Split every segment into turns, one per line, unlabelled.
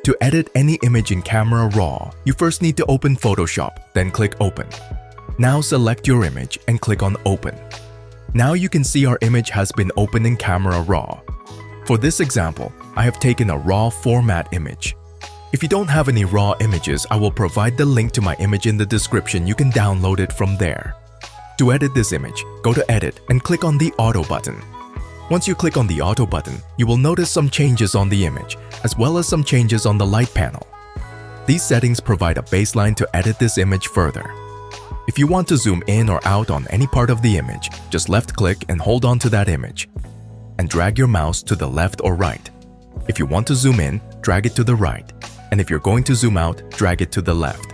To edit any image in Camera Raw, you first need to open Photoshop, then click Open. Now select your image and click on Open. Now you can see our image has been opened in Camera Raw. For this example, I have taken a RAW format image. If you don't have any RAW images, I will provide the link to my image in the description. You can download it from there. To edit this image, go to Edit and click on the Auto button. Once you click on the Auto button, you will notice some changes on the image, as well as some changes on the light panel. These settings provide a baseline to edit this image further. If you want to zoom in or out on any part of the image, just left-click and hold on to that image, and drag your mouse to the left or right. If you want to zoom in, drag it to the right, and if you're going to zoom out, drag it to the left.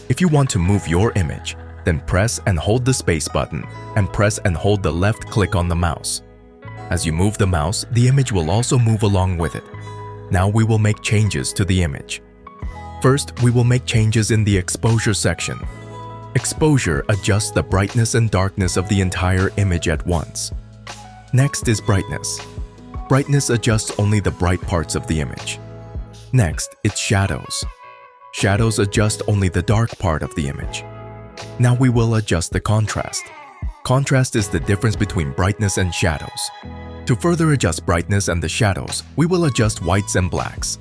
If you want to move your image, then press and hold the space button, and press and hold the left click on the mouse. As you move the mouse, the image will also move along with it. Now we will make changes to the image. First, we will make changes in the exposure section. Exposure adjusts the brightness and darkness of the entire image at once. Next is brightness. Brightness adjusts only the bright parts of the image. Next, it's shadows. Shadows adjust only the dark part of the image. Now we will adjust the contrast. Contrast is the difference between brightness and shadows. To further adjust brightness and the shadows, we will adjust whites and blacks.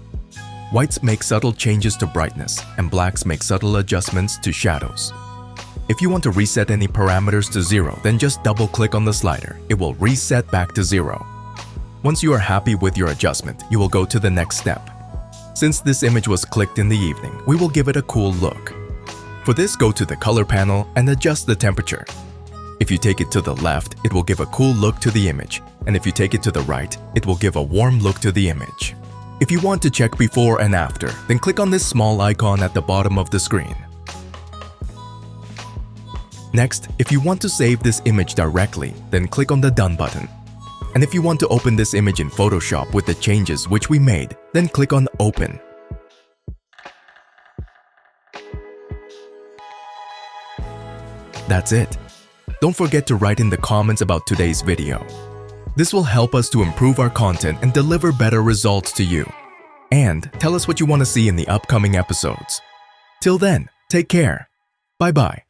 Whites make subtle changes to brightness, and blacks make subtle adjustments to shadows. If you want to reset any parameters to 0, then just double-click on the slider. It will reset back to 0. Once you are happy with your adjustment, you will go to the next step. Since this image was clicked in the evening, we will give it a cool look. For this, go to the color panel and adjust the temperature. If you take it to the left, it will give a cool look to the image, and if you take it to the right, it will give a warm look to the image. If you want to check before and after, then click on this small icon at the bottom of the screen. Next, if you want to save this image directly, then click on the Done button. And if you want to open this image in Photoshop with the changes which we made, then click on Open. That's it. Don't forget to write in the comments about today's video. This will help us to improve our content and deliver better results to you. And tell us what you want to see in the upcoming episodes. Till then, take care. Bye-bye.